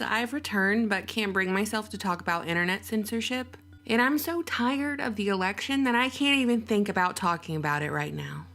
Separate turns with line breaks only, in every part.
I've returned but can't bring myself to talk about internet censorship. And I'm so tired of the election that I can't even think about talking about it right now.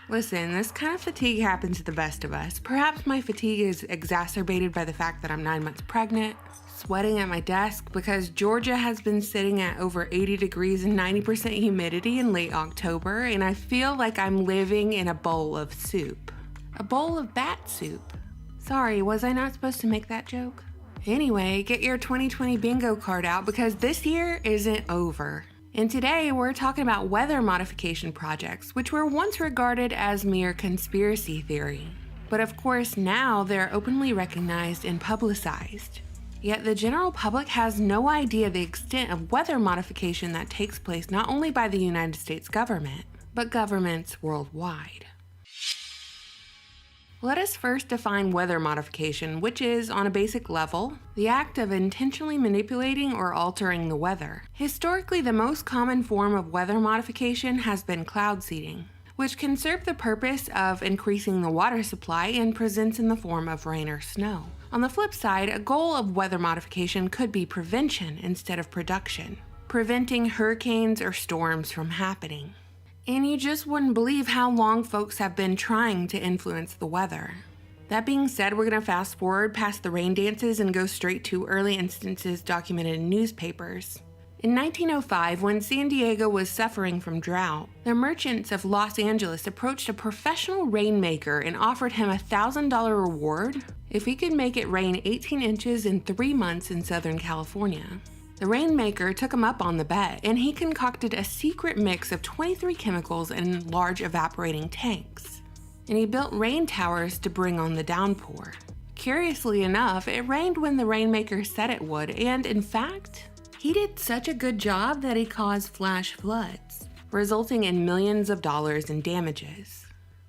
Listen, this kind of fatigue happens to the best of us. Perhaps my fatigue is exacerbated by the fact that I'm 9 months pregnant, sweating at my desk because Georgia has been sitting at over 80 degrees and 90% humidity in late October, and I feel like I'm living in a bowl of soup. A bowl of bat soup. Sorry, was I not supposed to make that joke? Anyway, get your 2020 bingo card out because this year isn't over. And today we're talking about weather modification projects, which were once regarded as mere conspiracy theory. But of course now they're openly recognized and publicized. Yet the general public has no idea the extent of weather modification that takes place not only by the United States government, but governments worldwide. Let us first define weather modification, which is, on a basic level, the act of intentionally manipulating or altering the weather. Historically, the most common form of weather modification has been cloud seeding, which can serve the purpose of increasing the water supply and presents in the form of rain or snow. On the flip side, a goal of weather modification could be prevention instead of production, preventing hurricanes or storms from happening. And you just wouldn't believe how long folks have been trying to influence the weather. That being said, we're going to fast forward past the rain dances and go straight to early instances documented in newspapers. In 1905, when San Diego was suffering from drought, the merchants of Los Angeles approached a professional rainmaker and offered him a $1,000 reward if he could make it rain 18 inches in 3 months in Southern California. The rainmaker took him up on the bet, and he concocted a secret mix of 23 chemicals in large evaporating tanks. And he built rain towers to bring on the downpour. Curiously enough, it rained when the rainmaker said it would, and in fact, he did such a good job that he caused flash floods, resulting in millions of dollars in damages.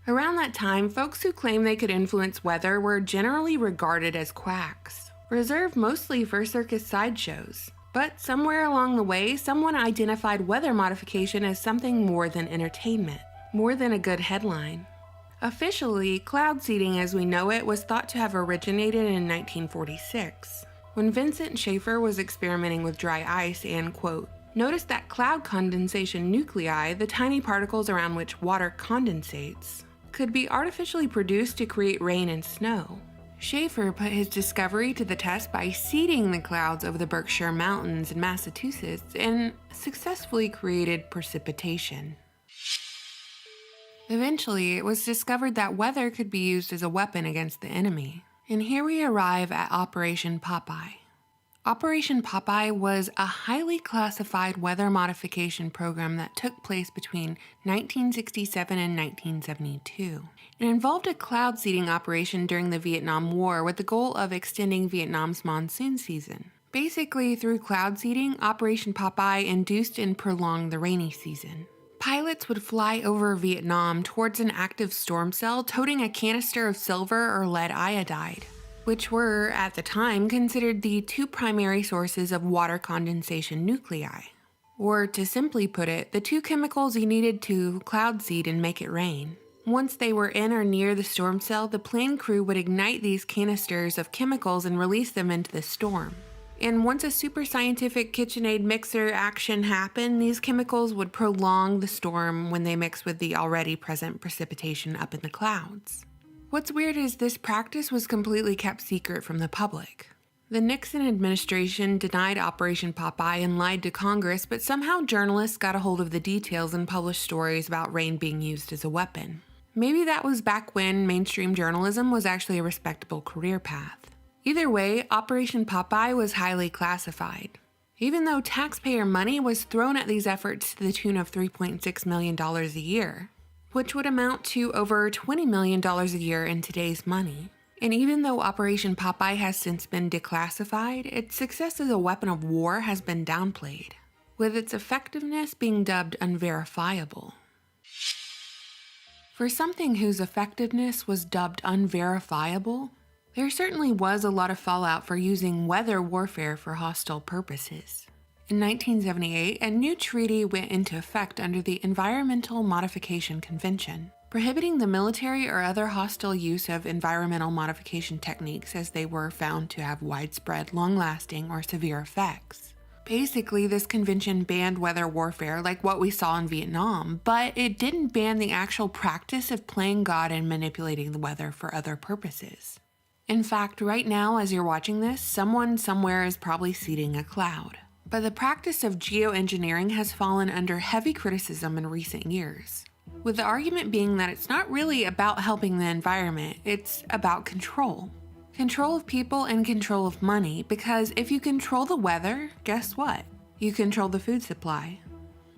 Around that time, folks who claimed they could influence weather were generally regarded as quacks, reserved mostly for circus sideshows. But somewhere along the way, someone identified weather modification as something more than entertainment, more than a good headline. Officially, cloud seeding as we know it was thought to have originated in 1946, when Vincent Schaefer was experimenting with dry ice and, quote, noticed that cloud condensation nuclei, the tiny particles around which water condensates, could be artificially produced to create rain and snow. Schaefer put his discovery to the test by seeding the clouds over the Berkshire Mountains in Massachusetts and successfully created precipitation. Eventually, it was discovered that weather could be used as a weapon against the enemy. And here we arrive at Operation Popeye. Operation Popeye was a highly classified weather modification program that took place between 1967 and 1972. It involved a cloud seeding operation during the Vietnam War with the goal of extending Vietnam's monsoon season. Basically, through cloud seeding, Operation Popeye induced and prolonged the rainy season. Pilots would fly over Vietnam towards an active storm cell toting a canister of silver or lead iodide, which were, at the time, considered the two primary sources of water condensation nuclei. Or, to simply put it, the two chemicals you needed to cloud seed and make it rain. Once they were in or near the storm cell, the plane crew would ignite these canisters of chemicals and release them into the storm. And once a super scientific KitchenAid mixer action happened, these chemicals would prolong the storm when they mixed with the already present precipitation up in the clouds. What's weird is this practice was completely kept secret from the public. The Nixon administration denied Operation Popeye and lied to Congress, but somehow journalists got a hold of the details and published stories about rain being used as a weapon. Maybe that was back when mainstream journalism was actually a respectable career path. Either way, Operation Popeye was highly classified. Even though taxpayer money was thrown at these efforts to the tune of $3.6 million a year, which would amount to over $20 million a year in today's money. And even though Operation Popeye has since been declassified, its success as a weapon of war has been downplayed, with its effectiveness being dubbed unverifiable. For something whose effectiveness was dubbed unverifiable, there certainly was a lot of fallout for using weather warfare for hostile purposes. In 1978, a new treaty went into effect under the Environmental Modification Convention, prohibiting the military or other hostile use of environmental modification techniques as they were found to have widespread, long-lasting, or severe effects. Basically, this convention banned weather warfare like what we saw in Vietnam, but it didn't ban the actual practice of playing God and manipulating the weather for other purposes. In fact, right now as you're watching this, someone somewhere is probably seeding a cloud. But the practice of geoengineering has fallen under heavy criticism in recent years, with the argument being that it's not really about helping the environment, it's about control. Control of people and control of money, because if you control the weather, guess what? You control the food supply.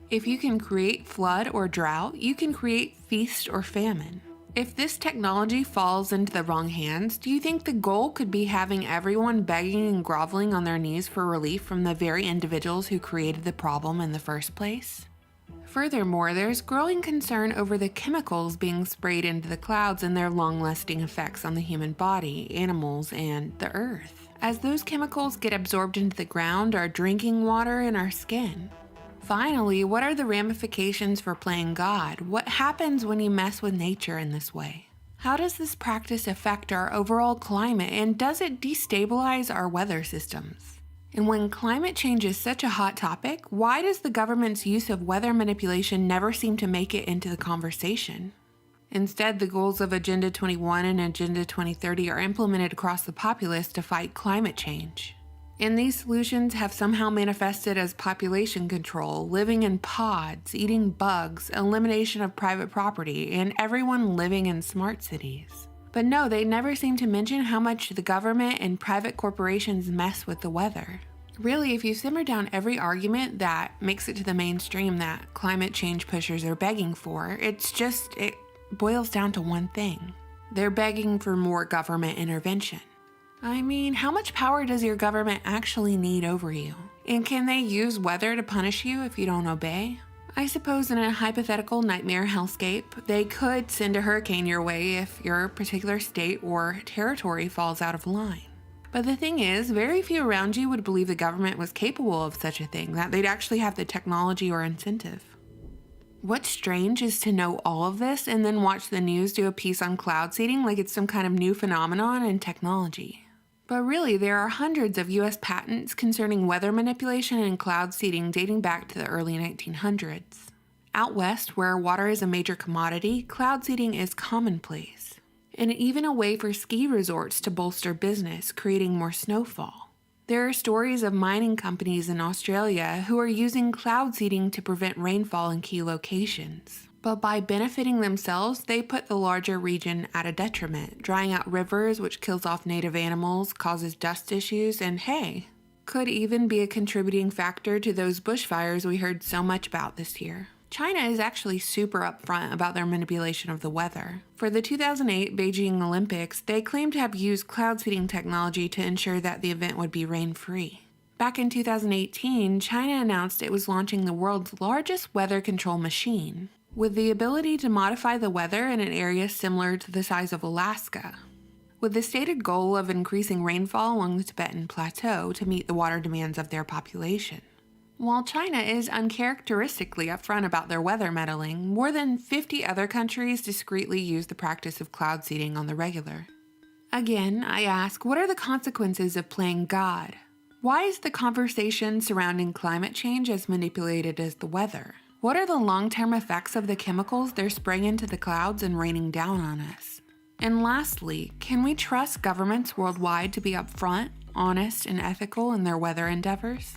If you can create flood or drought, you can create feast or famine. If this technology falls into the wrong hands, do you think the goal could be having everyone begging and groveling on their knees for relief from the very individuals who created the problem in the first place? Furthermore, there's growing concern over the chemicals being sprayed into the clouds and their long-lasting effects on the human body, animals, and the earth, as those chemicals get absorbed into the ground, our drinking water, and our skin. Finally, what are the ramifications for playing God? What happens when you mess with nature in this way? How does this practice affect our overall climate, and does it destabilize our weather systems? And when climate change is such a hot topic, why does the government's use of weather manipulation never seem to make it into the conversation? Instead, the goals of Agenda 21 and Agenda 2030 are implemented across the populace to fight climate change. And these solutions have somehow manifested as population control, living in pods, eating bugs, elimination of private property, and everyone living in smart cities. But no, they never seem to mention how much the government and private corporations mess with the weather. Really, if you simmer down every argument that makes it to the mainstream that climate change pushers are begging for, it boils down to one thing. They're begging for more government intervention. I mean, how much power does your government actually need over you? And can they use weather to punish you if you don't obey? I suppose in a hypothetical nightmare hellscape, they could send a hurricane your way if your particular state or territory falls out of line. But the thing is, very few around you would believe the government was capable of such a thing, that they'd actually have the technology or incentive. What's strange is to know all of this and then watch the news do a piece on cloud seeding like it's some kind of new phenomenon in technology. But really, there are hundreds of US patents concerning weather manipulation and cloud seeding dating back to the early 1900s. Out west, where water is a major commodity, cloud seeding is commonplace, and even a way for ski resorts to bolster business, creating more snowfall. There are stories of mining companies in Australia who are using cloud seeding to prevent rainfall in key locations. But by benefiting themselves, they put the larger region at a detriment, drying out rivers, which kills off native animals, causes dust issues, and hey, could even be a contributing factor to those bushfires we heard so much about this year. China is actually super upfront about their manipulation of the weather. For the 2008 Beijing Olympics, they claimed to have used cloud seeding technology to ensure that the event would be rain-free. Back in 2018, China announced it was launching the world's largest weather control machine, with the ability to modify the weather in an area similar to the size of Alaska, with the stated goal of increasing rainfall along the Tibetan Plateau to meet the water demands of their population. While China is uncharacteristically upfront about their weather meddling, more than 50 other countries discreetly use the practice of cloud seeding on the regular. Again, I ask, what are the consequences of playing God? Why is the conversation surrounding climate change as manipulated as the weather? What are the long-term effects of the chemicals they're spraying into the clouds and raining down on us? And lastly, can we trust governments worldwide to be upfront, honest, and ethical in their weather endeavors?